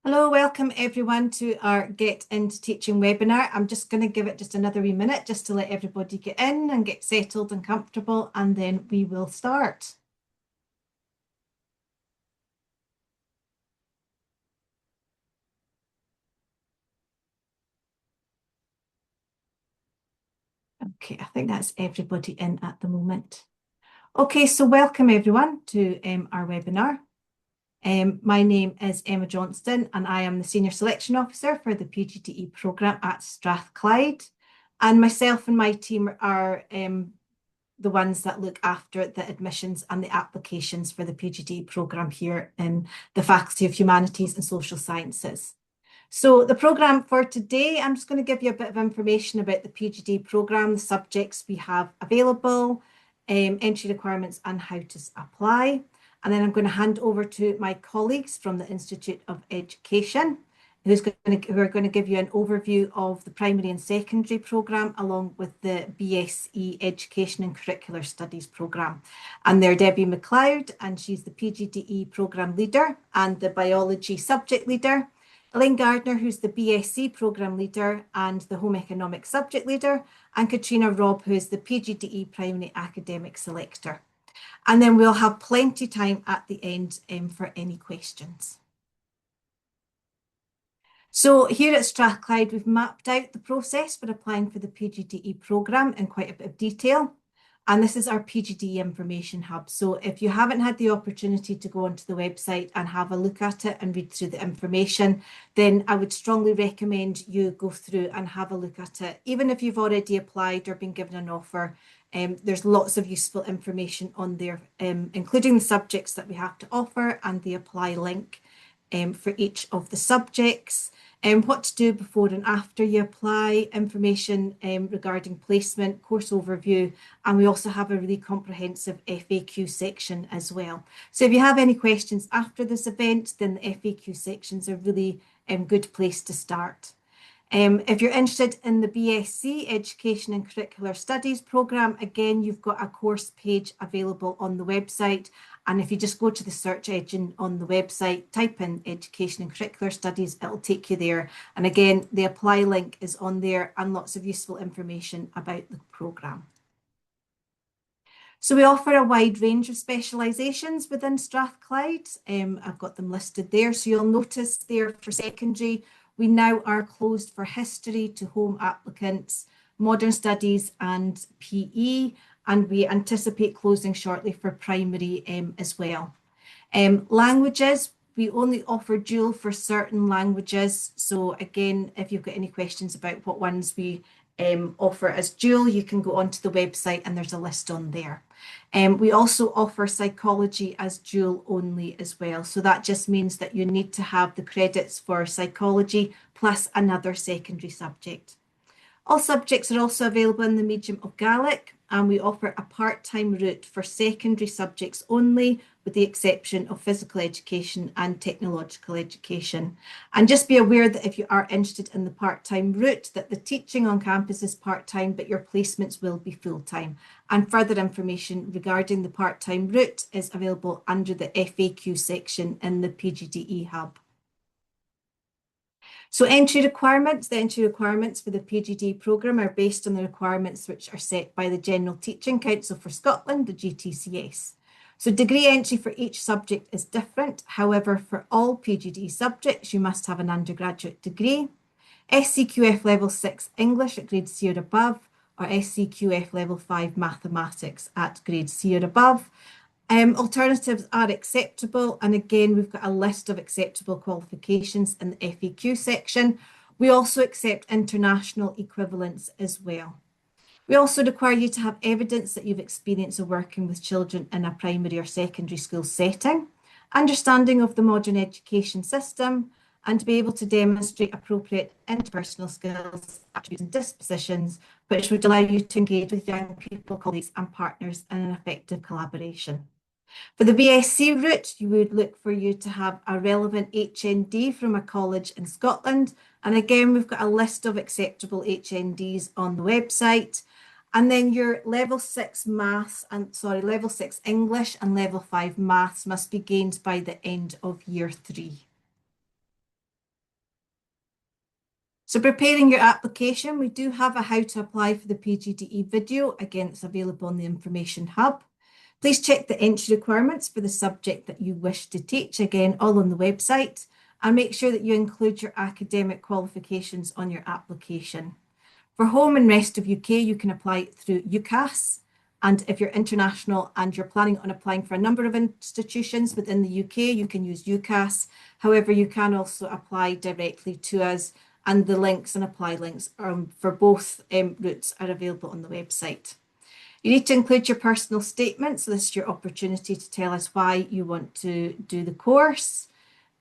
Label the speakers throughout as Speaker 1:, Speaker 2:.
Speaker 1: Hello, welcome everyone to our Get Into Teaching webinar. I'm just going to give it just another wee minute just to let everybody get in and get settled and comfortable, and then we will start. Okay, I think that's everybody in at the moment. Okay, so welcome everyone to our webinar. My name is Emma Johnston and I am the Senior Selection Officer for the PGDE programme at Strathclyde. And myself and my team are the ones that look after the admissions and the applications for the PGDE programme here in the Faculty of Humanities and Social Sciences. So the programme for today, I'm just going to give you a bit of information about the PGDE programme, the subjects we have available, entry requirements and how to apply. And then I'm going to hand over to my colleagues from the Institute of Education, who are going to give you an overview of the primary and secondary programme, along with the BSc Education and Curricular Studies programme. And they're Debbie McLeod, and she's the PGDE programme leader and the biology subject leader. Elaine Gardner, who's the BSc programme leader and the home economics subject leader, and Katrina Robb, who is the PGDE primary academic selector. And then we'll have plenty of time at the end for any questions. So here at Strathclyde, we've mapped out the process for applying for the PGDE programme in quite a bit of detail. And this is our PGDE Information Hub. So if you haven't had the opportunity to go onto the website and have a look at it and read through the information, then I would strongly recommend you go through and have a look at it. Even if you've already applied or been given an offer, there's lots of useful information on there, including the subjects that we have to offer and the apply link for each of the subjects. What to do before and after you apply, information regarding placement, course overview, and we also have a really comprehensive FAQ section as well. So if you have any questions after this event, then the FAQ section's a really good place to start. If you're interested in the BSc Education and Curricular Studies programme, again, you've got a course page available on the website. And if you just go to the search engine on the website, type in Education and Curricular Studies, it'll take you there. And again, the apply link is on there and lots of useful information about the programme. So we offer a wide range of specialisations within Strathclyde. I've got them listed there. So you'll notice there for secondary, we now are closed for history to home applicants, modern studies and PE, and we anticipate closing shortly for primary as well. Languages, we only offer dual for certain languages. So again, if you've got any questions about what ones we offer as dual, you can go onto the website and there's a list on there. We also offer psychology as dual only as well. So that just means that you need to have the credits for psychology plus another secondary subject. All subjects are also available in the medium of Gaelic, and we offer a part-time route for secondary subjects only, with the exception of physical education and technological education. And just be aware that if you are interested in the part-time route, that the teaching on campus is part-time, but your placements will be full-time. And further information regarding the part-time route is available under the FAQ section in the PGDE Hub. So the entry requirements for the PGDE programme are based on the requirements which are set by the General Teaching Council for Scotland, the GTCS. So degree entry for each subject is different. However, for all PGDE subjects, you must have an undergraduate degree, SCQF Level 6 English at grade C or above, or SCQF Level 5 Mathematics at grade C or above. Alternatives are acceptable, and again, we've got a list of acceptable qualifications in the FAQ section. We also accept international equivalents as well. We also require you to have evidence that you've experience of working with children in a primary or secondary school setting, understanding of the modern education system, and to be able to demonstrate appropriate interpersonal skills, attributes and dispositions, which would allow you to engage with young people, colleagues and partners in an effective collaboration. For the BSc route, you would look for you to have a relevant HND from a college in Scotland. And again, we've got a list of acceptable HNDs on the website. And then your level 6 English and level 5 maths must be gained by the end of year 3. So preparing your application, we do have a how to apply for the PGDE video. Again, it's available on the Information Hub. Please check the entry requirements for the subject that you wish to teach. Again, all on the website. And make sure that you include your academic qualifications on your application. For home and rest of UK, you can apply through UCAS. And if you're international and you're planning on applying for a number of institutions within the UK, you can use UCAS. However, you can also apply directly to us, and the links and apply links for both routes are available on the website. You need to include your personal statement. So this is your opportunity to tell us why you want to do the course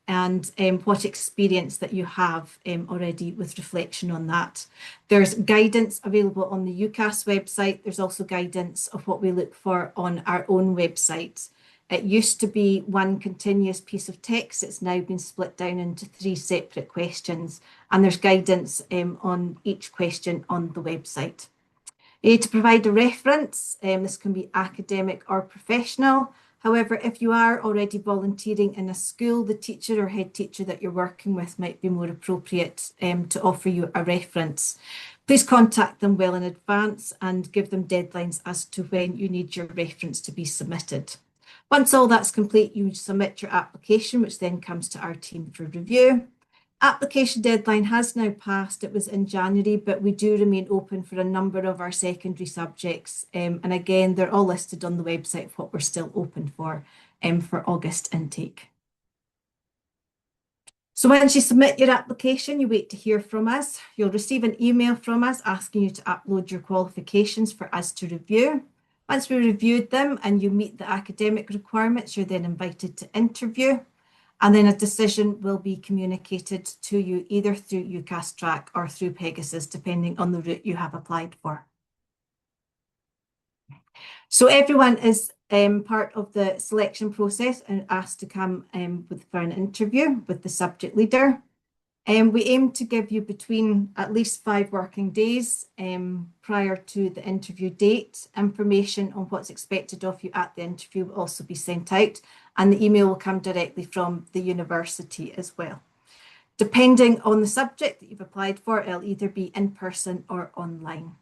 Speaker 1: and what experience that you have already with reflection on that. There's guidance available on the UCAS website. There's also guidance of what we look for on our own website. It used to be one continuous piece of text. It's now been split down into 3 separate questions, and there's guidance on each question on the website. You need to provide a reference. This can be academic or professional. However, if you are already volunteering in a school, the teacher or head teacher that you're working with might be more appropriate to offer you a reference. Please contact them well in advance and give them deadlines as to when you need your reference to be submitted. Once all that's complete, you submit your application, which then comes to our team for review. Application deadline has now passed. It was in January, but we do remain open for a number of our secondary subjects. And again, they're all listed on the website of what we're still open for August intake. So once you submit your application, you wait to hear from us. You'll receive an email from us asking you to upload your qualifications for us to review. Once we reviewed them and you meet the academic requirements, you're then invited to interview. And then a decision will be communicated to you either through UCAS Track or through Pegasus, depending on the route you have applied for. So everyone is part of the selection process and asked to come for an interview with the subject leader. We aim to give you between at least 5 working days prior to the interview date. Information on what's expected of you at the interview will also be sent out, and the email will come directly from the university as well. Depending on the subject that you've applied for, it'll either be in person or online.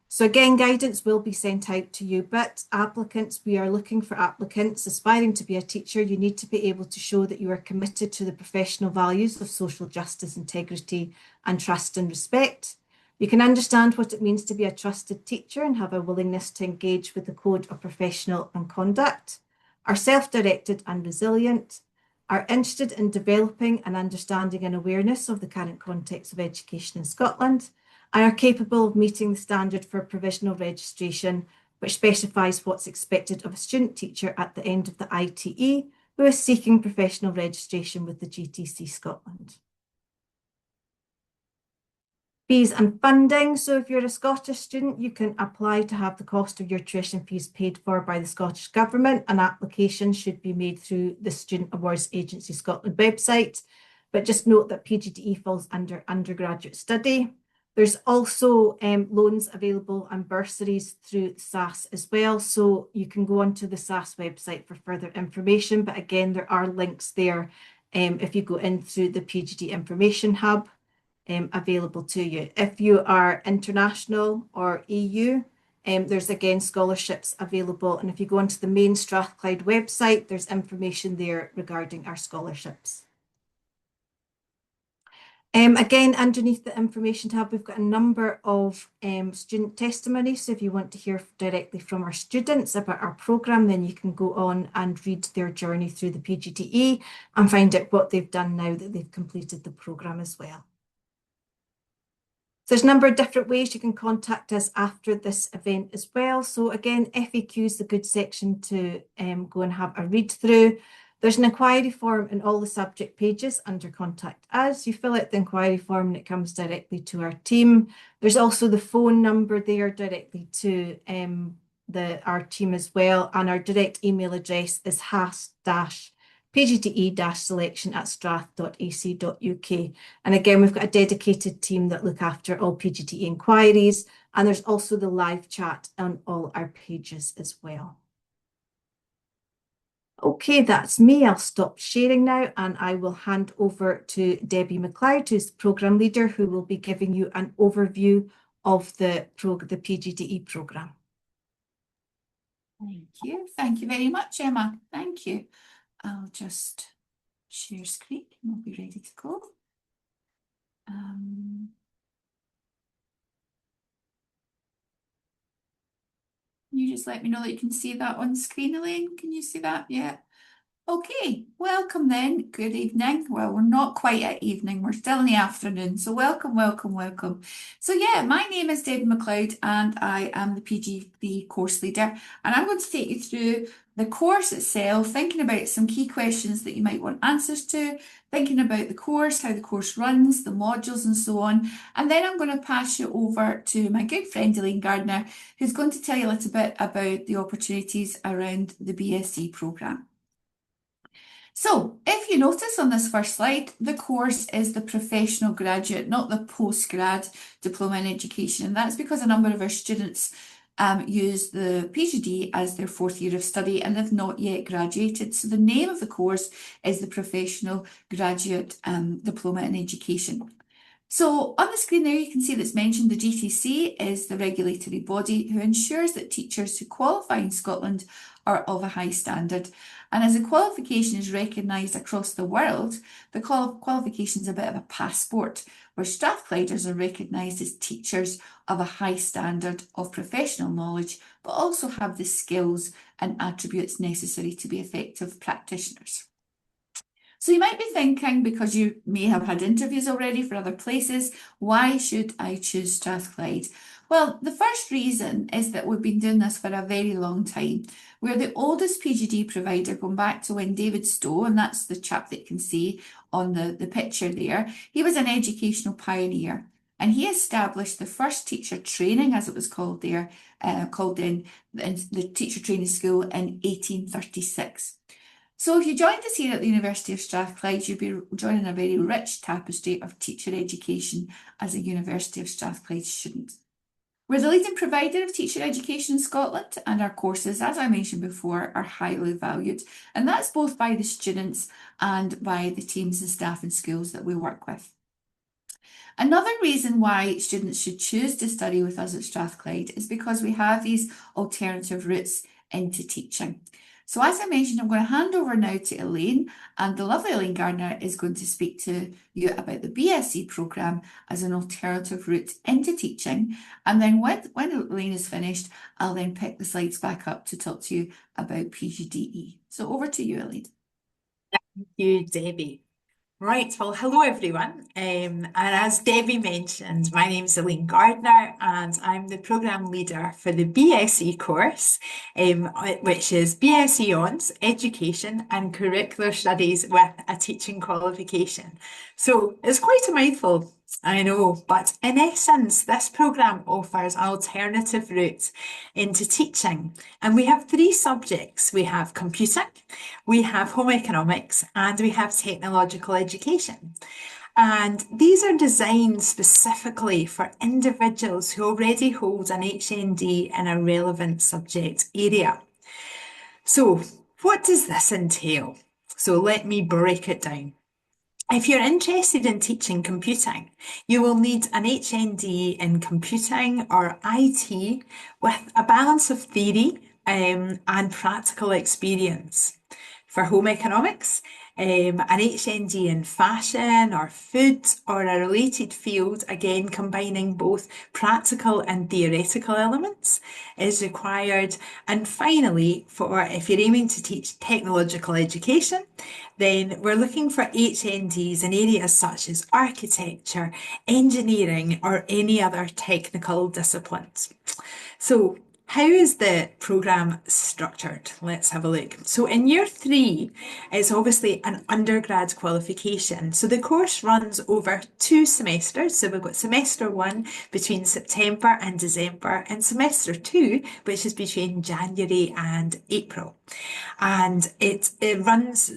Speaker 1: So again, guidance will be sent out to you, but applicants, we are looking for applicants aspiring to be a teacher. You need to be able to show that you are committed to the professional values of social justice, integrity, and trust and respect. You can understand what it means to be a trusted teacher and have a willingness to engage with the code of professional and conduct, are self-directed and resilient, are interested in developing an understanding and awareness of the current context of education in Scotland, and are capable of meeting the standard for provisional registration, which specifies what's expected of a student teacher at the end of the ITE who is seeking professional registration with the GTC Scotland. Fees and funding. So if you're a Scottish student, you can apply to have the cost of your tuition fees paid for by the Scottish Government. An application should be made through the Student Awards Agency Scotland website, but just note that PGDE falls under undergraduate study. There's also loans available and bursaries through SAS as well. So you can go onto the SAS website for further information. But again, there are links there if you go in through the PGDE Information Hub available to you. If you are international or EU, there's again scholarships available. And if you go onto the main Strathclyde website, there's information there regarding our scholarships. Again, underneath the Information tab, we've got a number of student testimonies. So if you want to hear directly from our students about our programme, then you can go on and read their journey through the PGDE and find out what they've done now that they've completed the programme as well. So there's a number of different ways you can contact us after this event as well. So again, FAQ is the good section to go and have a read through. There's an inquiry form in all the subject pages under Contact Us. You fill out the inquiry form and it comes directly to our team. There's also the phone number there directly to our team as well. And our direct email address is has-pgde-selection@strath.ac.uk. And again, we've got a dedicated team that look after all PGDE inquiries. And there's also the live chat on all our pages as well. Okay, that's me. I'll stop sharing now and I will hand over to Debbie McLeod, who's the Programme Leader, who will be giving you an overview of the PGDE programme.
Speaker 2: Thank you. Thank you very much, Emma. Thank you. I'll just share screen and we'll be ready to go. You just let me know that you can see that on screen, Elaine. Can you see that? Yeah. Okay, welcome then. Good evening. Well, we're not quite at evening, we're still in the afternoon. So welcome, welcome, welcome. So yeah, my name is Debbie McLeod and I am the PGDE course leader. And I'm going to take you through the course itself, thinking about some key questions that you might want answers to, thinking about the course, how the course runs, the modules and so on. And then I'm going to pass you over to my good friend Elaine Gardner, who's going to tell you a little bit about the opportunities around the BSc programme. So if you notice on this first slide, the course is the professional graduate, not the postgrad diploma in education. And that's because a number of our students use the PGD as their fourth year of study and they've not yet graduated. So the name of the course is the Professional Graduate Diploma in Education. So on the screen there, you can see that's mentioned the GTC is the regulatory body who ensures that teachers who qualify in Scotland are of a high standard. And as a qualification is recognised across the world, the qualification is a bit of a passport, where Strathclyders are recognised as teachers of a high standard of professional knowledge, but also have the skills and attributes necessary to be effective practitioners. So you might be thinking, because you may have had interviews already for other places, why should I choose Strathclyde? Well, the first reason is that we've been doing this for a very long time. We're the oldest PGD provider going back to when David Stowe, and that's the chap that you can see on the picture there, he was an educational pioneer. And he established the first teacher training, as it was called there, called in the teacher training school in 1836. So if you joined us here at the University of Strathclyde, you'd be joining a very rich tapestry of teacher education as a University of Strathclyde student. We're the leading provider of teacher education in Scotland, and our courses, as I mentioned before, are highly valued. And that's both by the students and by the teams and staff in schools that we work with. Another reason why students should choose to study with us at Strathclyde is because we have these alternative routes into teaching. So as I mentioned, I'm going to hand over now to Elaine, and the lovely Elaine Gardner is going to speak to you about the BSc programme as an alternative route into teaching. And then when Elaine is finished, I'll then pick the slides back up to talk to you about PGDE. So over to you, Elaine.
Speaker 3: Thank you, Debbie. Right, well, hello everyone. And as Debbie mentioned, my name's Elaine Gardner and I'm the programme leader for the BSc course, which is BSc Hons, Education and Curricular Studies with a teaching qualification. So it's quite a mouthful, I know, but in essence, this programme offers an alternative route into teaching. And we have three subjects. We have computing, we have home economics, and we have technological education. And these are designed specifically for individuals who already hold an HND in a relevant subject area. So what does this entail? So let me break it down. If you're interested in teaching computing, you will need an HND in computing or IT with a balance of theory and practical experience. For home economics, an HND in fashion or food or a related field, again combining both practical and theoretical elements, is required. And finally, for if you're aiming to teach technological education, then we're looking for HNDs in areas such as architecture, engineering, or any other technical disciplines. So how is the programme structured? Let's have a look. So in year 3, it's obviously an undergrad qualification. So the course runs over 2 semesters. So we've got semester 1 between September and December, and semester 2, which is between January and April. And it runs,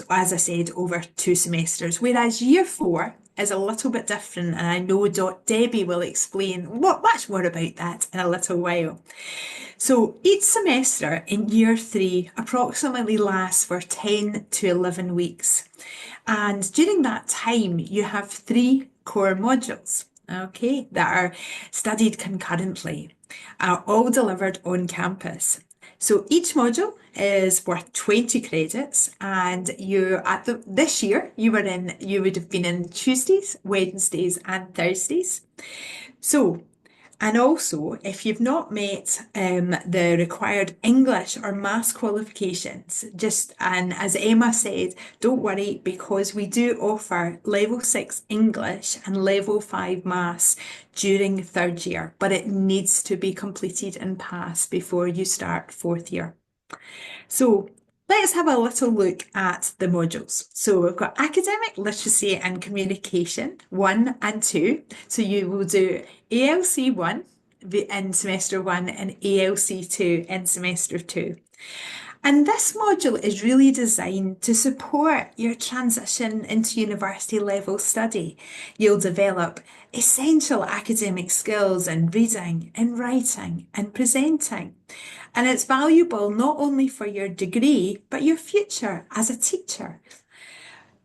Speaker 3: as I said, over 2 semesters, whereas year 4 is a little bit different, and I know Debbie will explain much more about that in a little while. So each semester in year 3 approximately lasts for 10 to 11 weeks. And during that time, you have 3 core modules, okay, that are studied concurrently, are all delivered on campus. So each module is worth 20 credits, and this year you would have been in Tuesdays, Wednesdays, and Thursdays. So, and also, if you've not met the required English or maths qualifications, and as Emma said, don't worry, because we do offer level 6 English and level 5 maths during 3rd year, but it needs to be completed and passed before you start 4th year. So let's have a little look at the modules. So we've got Academic Literacy and Communication 1 and 2. So you will do ALC 1 in semester 1 and ALC 2 in semester 2. And this module is really designed to support your transition into university level study. You'll develop essential academic skills in reading, in writing, and presenting. And it's valuable not only for your degree, but your future as a teacher.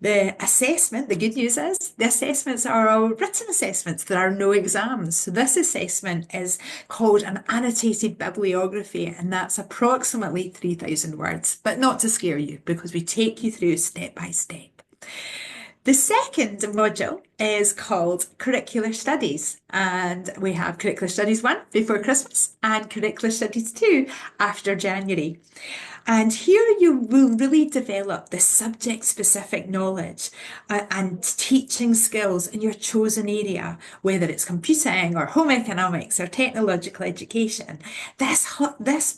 Speaker 3: The good news is, the assessments are all written assessments. There are no exams. So this assessment is called an annotated bibliography, and that's approximately 3,000 words, but not to scare you, because we take you through step by step. The second module is called Curricular Studies, and we have Curricular Studies 1 before Christmas and Curricular Studies 2 after January. And here you will really develop the subject-specific knowledge and teaching skills in your chosen area, whether it's computing or home economics or technological education. This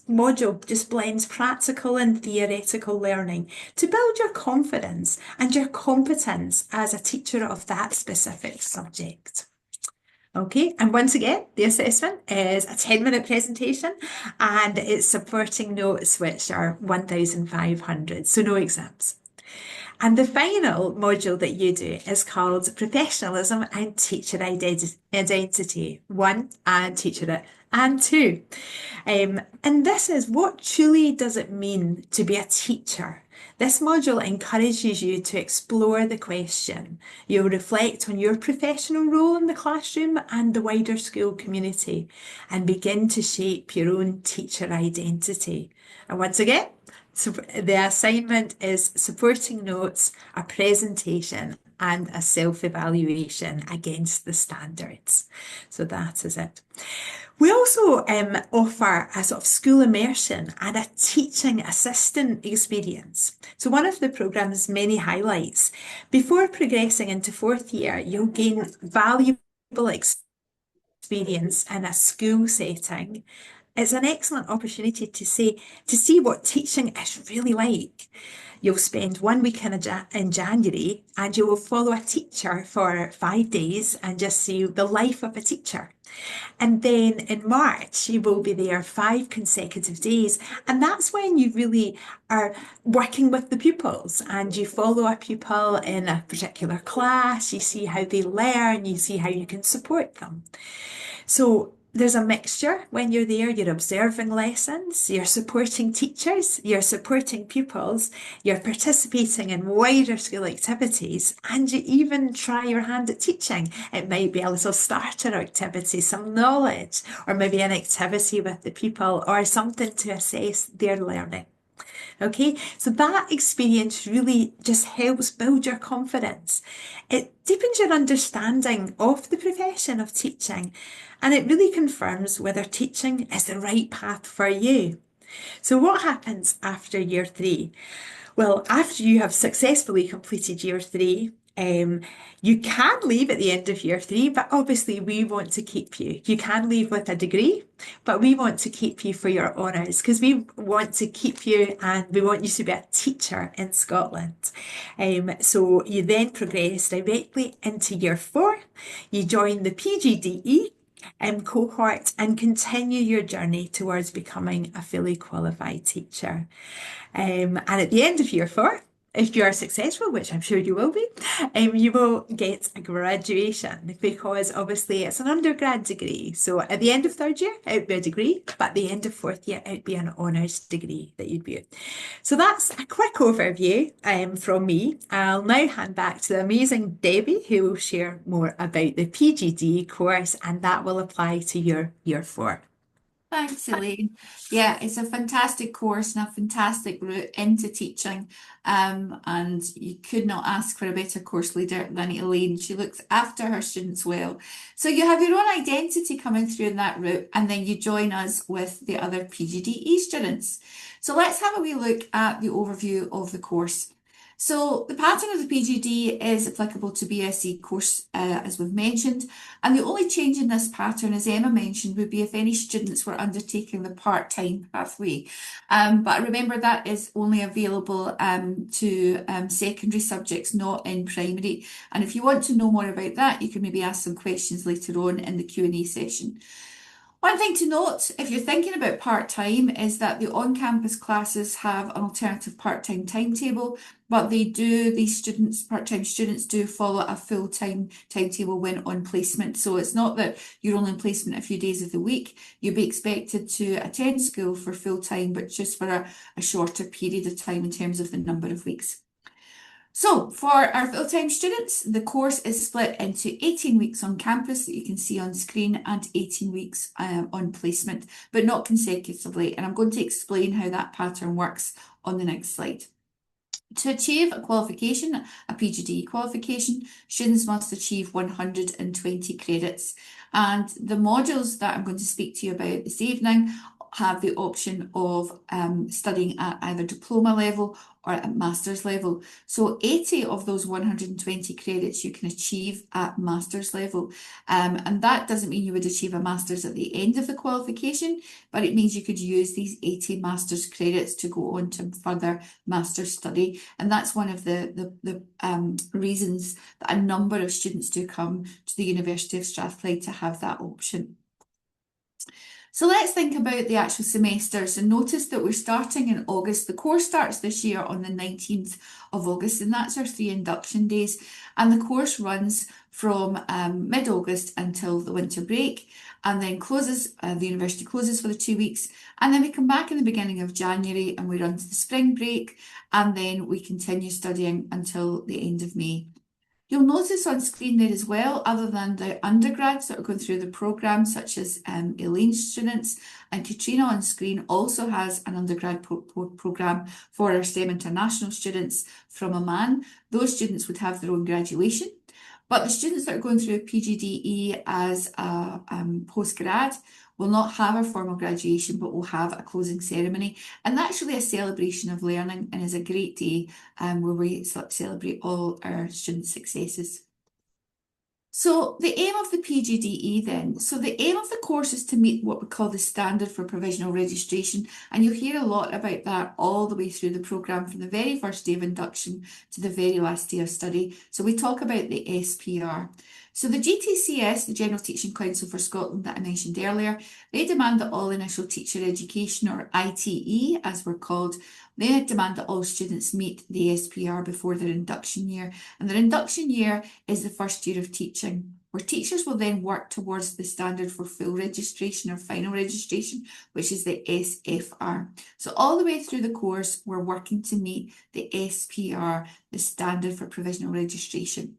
Speaker 3: module just blends practical and theoretical learning to build your confidence and your competence as a teacher of that specific subject. Okay, and once again, the assessment is a 10-minute presentation and it's supporting notes, which are 1,500, so no exams. And the final module that you do is called Professionalism and Teacher Identity 1 and Teacher and 2. And this is, what truly does it mean to be a teacher? This module encourages you to explore the question. You'll reflect on your professional role in the classroom and the wider school community and begin to shape your own teacher identity. And once again, so the assignment is supporting notes, a presentation, and a self-evaluation against the standards. So that is it. We also offer a sort of school immersion and a teaching assistant experience. So one of the programme's many highlights, before progressing into 4th year, you'll gain valuable experience in a school setting. It's an excellent opportunity to see what teaching is really like. You'll spend 1 week in January and you will follow a teacher for 5 days and just see the life of a teacher. And then in March, you will be there 5 consecutive days. And that's when you really are working with the pupils and you follow a pupil in a particular class, you see how they learn, you see how you can support them. So there's a mixture when you're there. You're observing lessons, you're supporting teachers, you're supporting pupils, you're participating in wider school activities, and you even try your hand at teaching. It might be a little starter activity, some knowledge, or maybe an activity with the pupil or something to assess their learning. Okay, so that experience really just helps build your confidence. It deepens your understanding of the profession of teaching, and it really confirms whether teaching is the right path for you. So what happens after year 3? Well, after you have successfully completed year 3, you can leave at the end of year 3, but obviously we want to keep you. You can leave with a degree, but we want to keep you for your honours because we want to keep you and we want you to be a teacher in Scotland. So you then progress directly into year 4. You join the PGDE cohort and continue your journey towards becoming a fully qualified teacher. And at the end of year 4, if you are successful, which I'm sure you will be, you will get a graduation, because obviously it's an undergrad degree. So at the end of third year, it would be a degree, but at the end of fourth year, it would be an honours degree that you'd be. So that's a quick overview from me. I'll now hand back to the amazing Debbie, who will share more about the PGD course, and that will apply to your year 4.
Speaker 2: Thanks, Elaine. Yeah, it's a fantastic course and a fantastic route into teaching. And you could not ask for a better course leader than Elaine. She looks after her students well. So you have your own identity coming through in that route, and then you join us with the other PGDE students. So let's have a wee look at the overview of the course. So the pattern of the PGD is applicable to BSc course, as we've mentioned, and the only change in this pattern, as Emma mentioned, would be if any students were undertaking the part-time pathway. But remember, that is only available to secondary subjects, not in primary. And if you want to know more about that, you can maybe ask some questions later on in the Q&A session. One thing to note, if you're thinking about part-time, is that the on-campus classes have an alternative part-time timetable, but these students, part-time students, do follow a full-time timetable when on placement. So it's not that you're only on placement a few days of the week. You'll be expected to attend school for full-time, but just for a shorter period of time in terms of the number of weeks. So for our full-time students, the course is split into 18 weeks on campus that you can see on screen and 18 weeks on placement, but not consecutively. And I'm going to explain how that pattern works on the next slide. To achieve a qualification, a PGDE qualification, students must achieve 120 credits. And the modules that I'm going to speak to you about this evening have the option of studying at either diploma level or at master's level. So 80 of those 120 credits you can achieve at master's level. And that doesn't mean you would achieve a master's at the end of the qualification, but it means you could use these 80 master's credits to go on to further master's study. And that's one of the reasons that a number of students do come to the University of Strathclyde to have that option. So let's think about the actual semesters, and notice that we're starting in August. The course starts this year on the 19th of August, and that's our 3 induction days. And the course runs from mid-August until the winter break, and then closes, the university closes for the 2 weeks. And then we come back in the beginning of January and we run to the spring break, and then we continue studying until the end of May. You'll notice on screen there as well, other than the undergrads that are going through the programme, such as Elaine's students, and Katrina on screen also has an undergrad programme for our STEM International students from Oman. Those students would have their own graduation. But the students that are going through PGDE as a postgrad will not have a formal graduation, but will have a closing ceremony. And that's really a celebration of learning and is a great day where we celebrate all our student successes. So the aim of the PGDE then, so the aim of the course is to meet what we call the standard for provisional registration, and you'll hear a lot about that all the way through the programme from the very first day of induction to the very last day of study. So we talk about the SPR. So the GTCS, the General Teaching Council for Scotland that I mentioned earlier, they demand that all initial teacher education, or ITE as we're called, they demand that all students meet the SPR before their induction year. And their induction year is the first year of teaching, where teachers will then work towards the standard for full registration or final registration, which is the SFR. So all the way through the course, we're working to meet the SPR, the standard for provisional registration.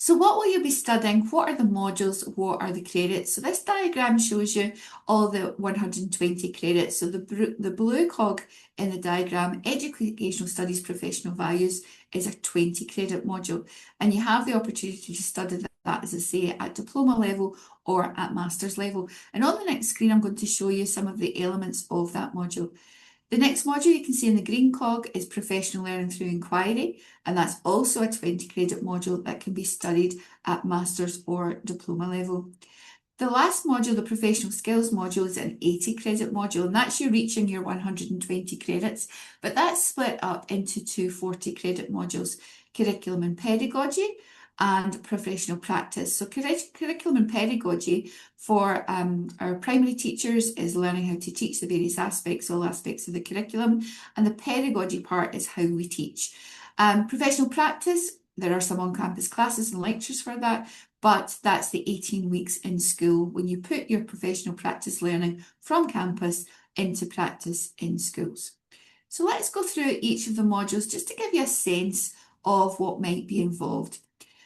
Speaker 2: So what will you be studying? What are the modules? What are the credits? So this diagram shows you all the 120 credits. So the blue cog in the diagram, Educational Studies Professional Values, is a 20 credit module. And you have the opportunity to study that, as I say, at diploma level or at master's level. And on the next screen, I'm going to show you some of the elements of that module. The next module you can see in the green cog is Professional Learning Through Inquiry, and that's also a 20 credit module that can be studied at master's or diploma level. The last module, the Professional Skills module, is an 80 credit module, and that's you reaching your 120 credits, but that's split up into 2 40 credit modules, Curriculum and Pedagogy and professional practice. So curriculum and pedagogy for our primary teachers is learning how to teach the various aspects, all aspects of the curriculum, and the pedagogy part is how we teach. Professional practice, there are some on-campus classes and lectures for that, but that's the 18 weeks in school when you put your professional practice learning from campus into practice in schools. So let's go through each of the modules just to give you a sense of what might be involved.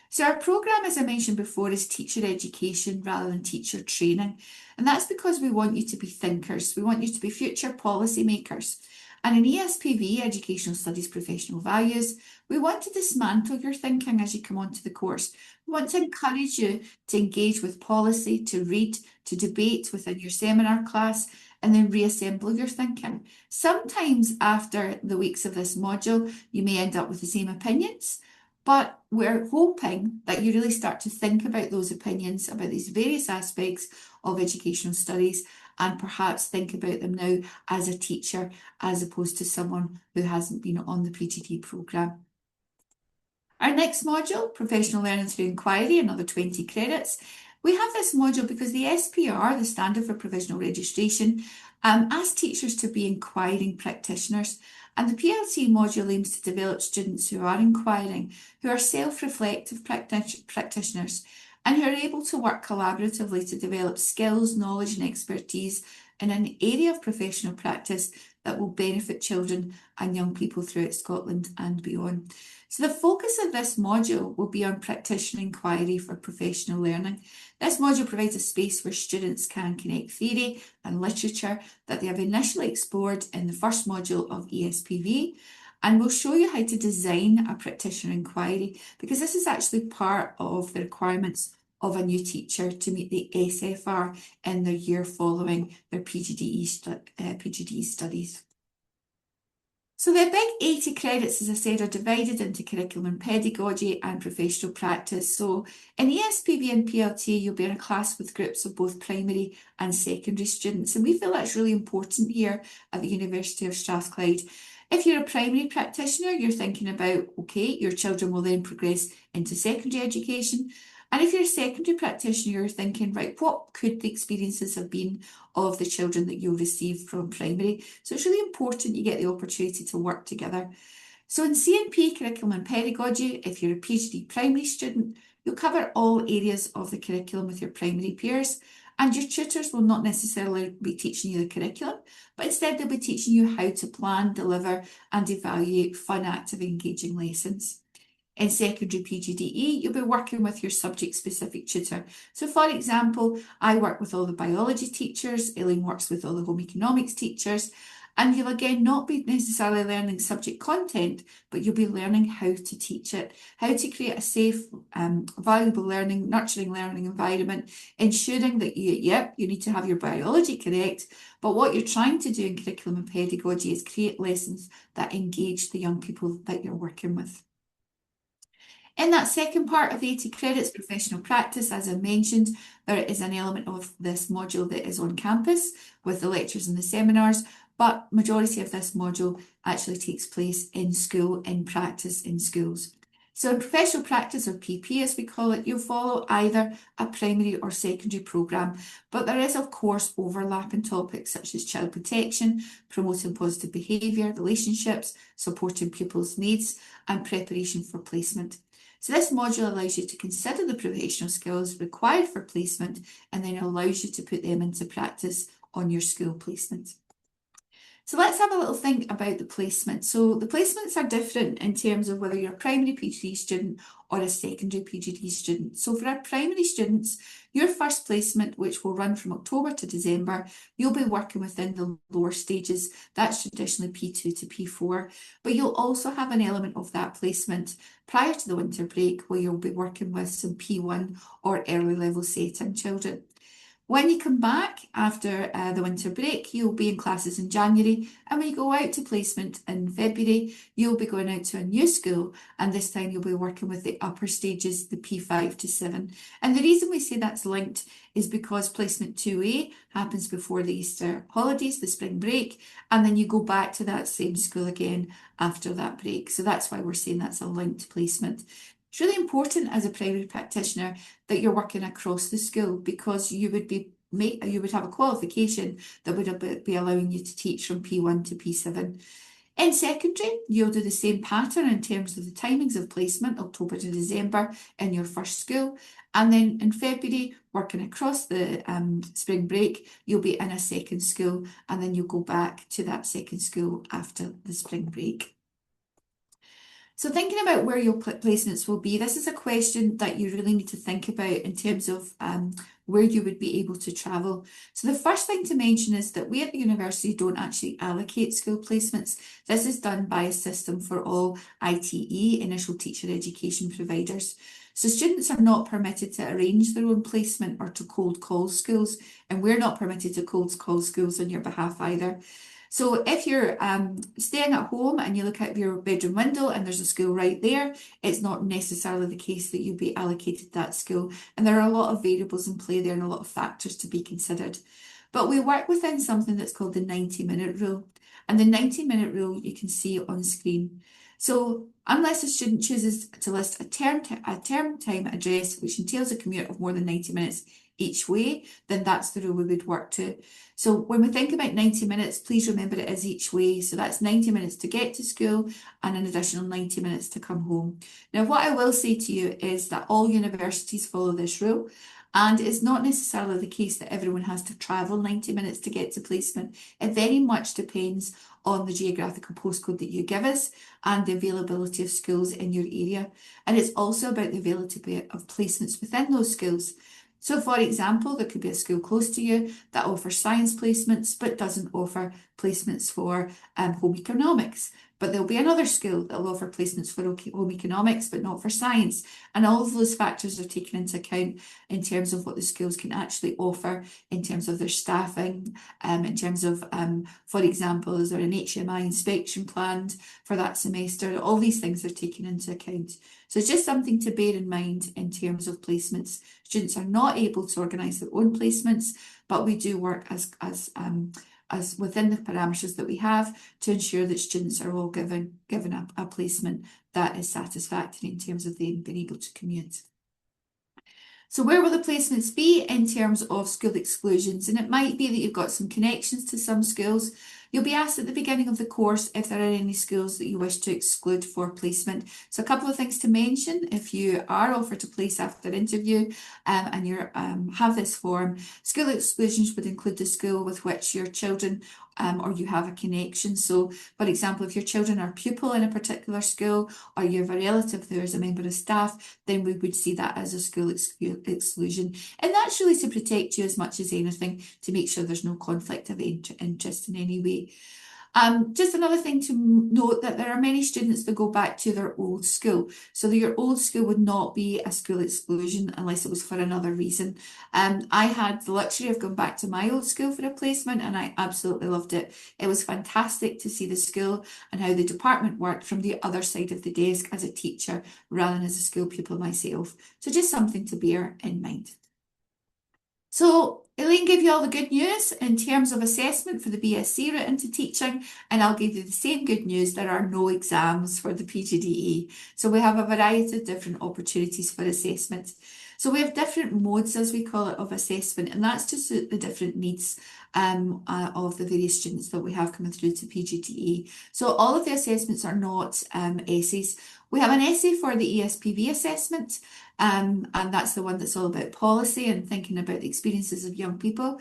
Speaker 2: So our programme, as I mentioned before, is teacher education rather than teacher training. And that's because we want you to be thinkers. We want you to be future policy makers. And in ESPV, Educational Studies Professional Values, we want to dismantle your thinking as you come onto the course. We want to encourage you to engage with policy, to read, to debate within your seminar class, and then reassemble your thinking. Sometimes after the weeks of this module, you may end up with the same opinions, but we're hoping that you really start to think about those opinions, about these various aspects of educational studies, and perhaps think about them now as a teacher, as opposed to someone who hasn't been on the PGD programme. Our next module, Professional Learning Through Inquiry, another 20 credits. We have this module because the SPR, the Standard for Provisional Registration, asks teachers to be inquiring practitioners. And the PLT module aims to develop students who are inquiring, who are self-reflective practitioners, and who are able to work collaboratively to develop skills, knowledge and expertise in an area of professional practice that will benefit children and young people throughout Scotland and beyond. So the focus of this module will be on practitioner inquiry for professional learning. This module provides a space where students can connect theory and literature that they have initially explored in the first module of ESPV, and we'll show you how to design a practitioner inquiry, because this is actually part of the requirements of a new teacher to meet the SFR in their year following their PGDE studies. So the big 80 credits, as I said, are divided into curriculum and pedagogy and professional practice. So in ESPV and PLT, you'll be in a class with groups of both primary and secondary students. And we feel that's really important here at the University of Strathclyde. If you're a primary practitioner, you're thinking about, okay, your children will then progress into secondary education. And if you're a secondary practitioner, you're thinking, right, what could the experiences have been of the children that you'll receive from primary? So it's really important you get the opportunity to work together. So in CNP, curriculum and pedagogy, if you're a PhD primary student, you'll cover all areas of the curriculum with your primary peers, and your tutors will not necessarily be teaching you the curriculum, but instead they'll be teaching you how to plan, deliver and evaluate fun, active, engaging lessons. In secondary PGDE, you'll be working with your subject-specific tutor. So for example, I work with all the biology teachers, Elaine works with all the home economics teachers, and you'll again not be necessarily learning subject content, but you'll be learning how to teach it, how to create a safe, valuable learning, nurturing learning environment, ensuring that you need to have your biology correct, but what you're trying to do in curriculum and pedagogy is create lessons that engage the young people that you're working with. In that second part of 80 credits, professional practice, as I mentioned, there is an element of this module that is on campus with the lectures and the seminars, but majority of this module actually takes place in school, in practice in schools. So in professional practice, or PP as we call it, you'll follow either a primary or secondary programme, but there is of course overlapping topics such as child protection, promoting positive behaviour, relationships, supporting pupils' needs and preparation for placement. So this module allows you to consider the professional skills required for placement and then allows you to put them into practice on your school placement. So let's have a little think about the placement. So the placements are different in terms of whether you're a primary PGD student or a secondary PGD student. So for our primary students, your first placement, which will run from October to December, you'll be working within the lower stages. That's traditionally P2 to P4, but you'll also have an element of that placement prior to the winter break where you'll be working with some P1 or early level setting children. When you come back after the winter break, you'll be in classes in January, and when you go out to placement in February, you'll be going out to a new school, and this time you'll be working with the upper stages, the P5 to 7. And the reason we say that's linked is because placement 2A happens before the Easter holidays, the spring break, and then you go back to that same school again after that break. So that's why we're saying that's a linked placement. It's really important as a primary practitioner that you're working across the school, because you would have a qualification that would be allowing you to teach from P1 to P7. In secondary, you'll do the same pattern in terms of the timings of placement, October to December in your first school. And then in February, working across the spring break, you'll be in a second school, and then you'll go back to that second school after the spring break. So thinking about where your placements will be, this is a question that you really need to think about in terms of where you would be able to travel. So the first thing to mention is that we at the university don't actually allocate school placements. This is done by a system for all ITE, initial teacher education providers. So students are not permitted to arrange their own placement or to cold call schools, and we're not permitted to cold call schools on your behalf either. So if you're staying at home and you look out your bedroom window and there's a school right there, it's not necessarily the case that you'll be allocated that school. And there are a lot of variables in play there and a lot of factors to be considered. But we work within something that's called the 90-minute rule. And the 90-minute rule you can see on screen. So unless a student chooses to list a term time address, which entails a commute of more than 90 minutes each way, then that's the rule we would work to. So when we think about 90 minutes, please remember it is each way. So that's 90 minutes to get to school and an additional 90 minutes to come home. Now, what I will say to you is that all universities follow this rule, and it's not necessarily the case that everyone has to travel 90 minutes to get to placement. It very much depends on the geographical postcode that you give us and the availability of schools in your area. And it's also about the availability of placements within those schools. So for example, there could be a school close to you that offers science placements but doesn't offer placements for home economics. But there'll be another school that will offer placements for home economics but not for science. And all of those factors are taken into account in terms of what the schools can actually offer, in terms of their staffing, in terms of, for example, is there an HMI inspection planned for that semester? All these things are taken into account. So it's just something to bear in mind in terms of placements. Students are not able to organise their own placements, but we do work as within the parameters that we have to ensure that students are all given a placement that is satisfactory in terms of them being able to commute. So where will the placements be in terms of school exclusions? And it might be that you've got some connections to some schools. You'll be asked at the beginning of the course if there are any schools that you wish to exclude for placement. So a couple of things to mention if you are offered a place after interview and you have this form. School exclusions would include the school with which your children or you have a connection. So, for example, if your children are pupil in a particular school or you have a relative who is a member of staff, then we would see that as a school exclusion. And that's really to protect you as much as anything, to make sure there's no conflict of interest in any way. Just another thing to note that there are many students that go back to their old school. So your old school would not be a school exclusion unless it was for another reason. I had the luxury of going back to my old school for a placement and I absolutely loved it. It was fantastic to see the school and how the department worked from the other side of the desk as a teacher rather than as a school pupil myself. So just something to bear in mind. So Elaine gave you all the good news in terms of assessment for the BSc route into teaching, and I'll give you the same good news. There are no exams for the PGDE. So we have a variety of different opportunities for assessment. So we have different modes, as we call it, of assessment, and that's to suit the different needs of the various students that we have coming through to PGDE. So all of the assessments are not essays. We have an essay for the ESPV assessment, and that's the one that's all about policy and thinking about the experiences of young people.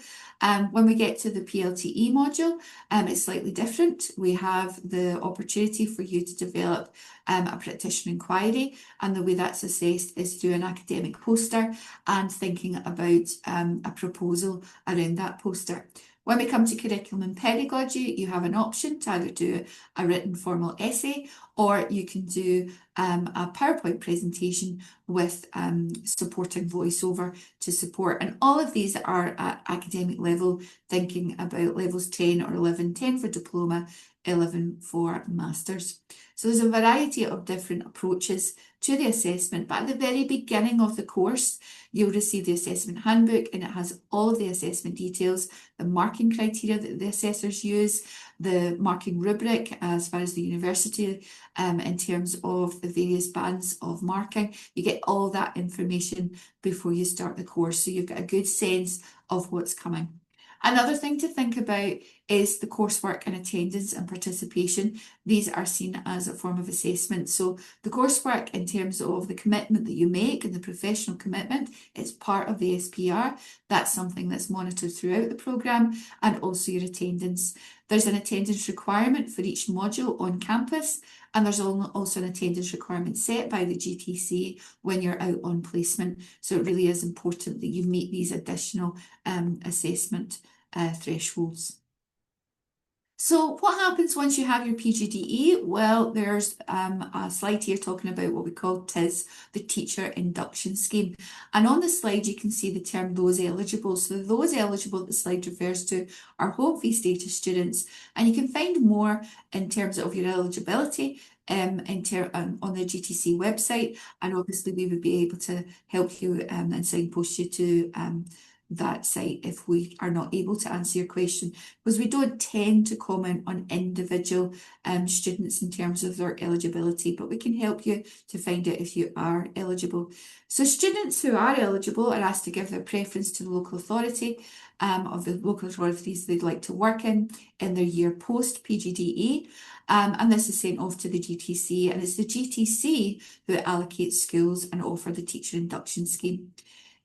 Speaker 2: When we get to the PLTE module, it's slightly different. We have the opportunity for you to develop a practitioner inquiry, and the way that's assessed is through an academic poster and thinking about a proposal around that poster. When we come to curriculum and pedagogy, you have an option to either do a written formal essay or you can do a PowerPoint presentation with supporting voiceover to support. And all of these are at academic level, thinking about levels 10 or 11, 10 for diploma, 11 for masters. So there's a variety of different approaches to the assessment, but at the very beginning of the course, you'll receive the assessment handbook and it has all of the assessment details, the marking criteria that the assessors use, the marking rubric as far as the university in terms of the various bands of marking. You get all that information before you start the course, so you've got a good sense of what's coming. Another thing to think about is the coursework and attendance and participation. These are seen as a form of assessment. So the coursework, in terms of the commitment that you make and the professional commitment, it's part of the SPR. That's something that's monitored throughout the programme, and also your attendance. There's an attendance requirement for each module on campus, and there's also an attendance requirement set by the GTC when you're out on placement. So it really is important that you meet these additional assessment thresholds. So what happens once you have your PGDE? Well, there's a slide here talking about what we call TIS, the Teacher Induction Scheme. And on the slide, you can see the term those eligible. So those eligible that the slide refers to are home fee status students. And you can find more in terms of your eligibility on the GTC website. And obviously we would be able to help you and signpost you to that site if we are not able to answer your question, because we don't tend to comment on individual students in terms of their eligibility, but we can help you to find out if you are eligible. So students who are eligible are asked to give their preference to the local authority of the local authorities they'd like to work in their year post PGDE. And this is sent off to the GTC, and it's the GTC who allocates schools and offer the teacher induction scheme.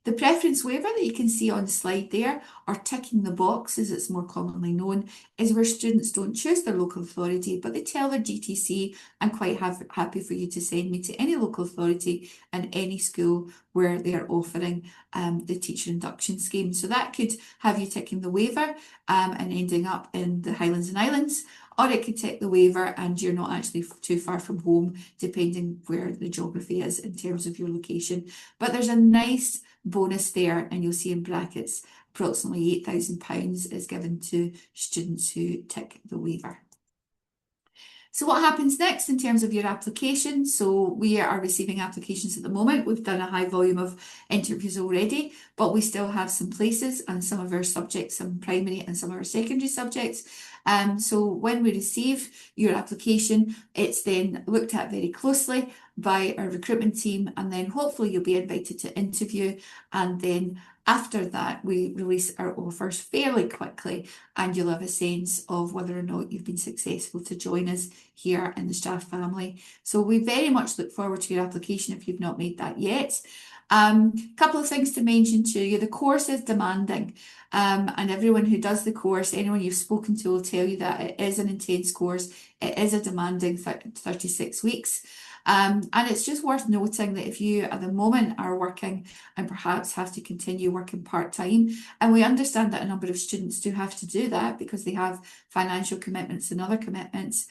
Speaker 2: The preference waiver that you can see on the slide there, or ticking the box as it's more commonly known, is where students don't choose their local authority, but they tell their GTC, I'm quite happy for you to send me to any local authority and any school where they are offering the teacher induction scheme. So that could have you ticking the waiver and ending up in the Highlands and Islands, or it could tick the waiver and you're not actually too far from home, depending where the geography is in terms of your location. But there's a nice bonus there, and you'll see in brackets approximately £8,000 is given to students who tick the waiver. So what happens next in terms of your application? So we are receiving applications at the moment. We've done a high volume of interviews already, but we still have some places and some of our subjects, some primary and some of our secondary subjects. So when we receive your application, it's then looked at very closely by our recruitment team, and then hopefully you'll be invited to interview, and then after that, we release our offers fairly quickly, and you'll have a sense of whether or not you've been successful to join us here in the Strath family. So we very much look forward to your application if you've not made that yet. Couple of things to mention to you. The course is demanding, and everyone who does the course, anyone you've spoken to, will tell you that it is an intense course. It is a demanding 36 weeks. And it's just worth noting that if you at the moment are working and perhaps have to continue working part-time, and we understand that a number of students do have to do that because they have financial commitments and other commitments,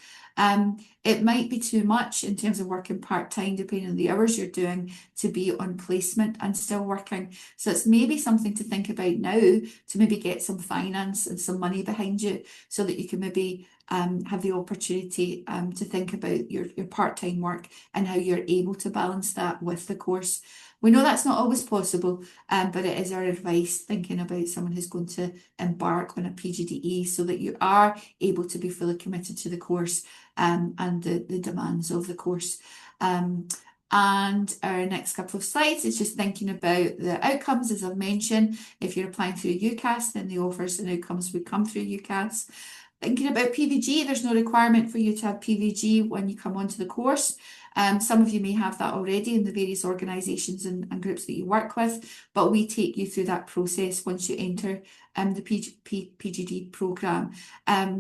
Speaker 2: it might be too much in terms of working part-time, depending on the hours you're doing, to be on placement and still working. So it's maybe something to think about now, to maybe get some finance and some money behind you so that you can maybe have the opportunity to think about your part-time work and how you're able to balance that with the course. We know that's not always possible, but it is our advice thinking about someone who's going to embark on a PGDE so that you are able to be fully committed to the course and the demands of the course. And our next couple of slides is just thinking about the outcomes, as I've mentioned. If you're applying through UCAS, then the offers and outcomes would come through UCAS. Thinking about PVG, there's no requirement for you to have PVG when you come onto the course. Some of you may have that already in the various organisations and groups that you work with, but we take you through that process once you enter the PGD programme.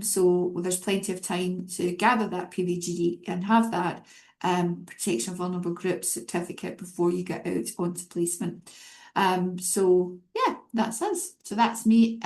Speaker 2: So there's plenty of time to gather that PVG and have that Protection of Vulnerable Groups certificate before you get out onto placement. So yeah, that's us. So that's me.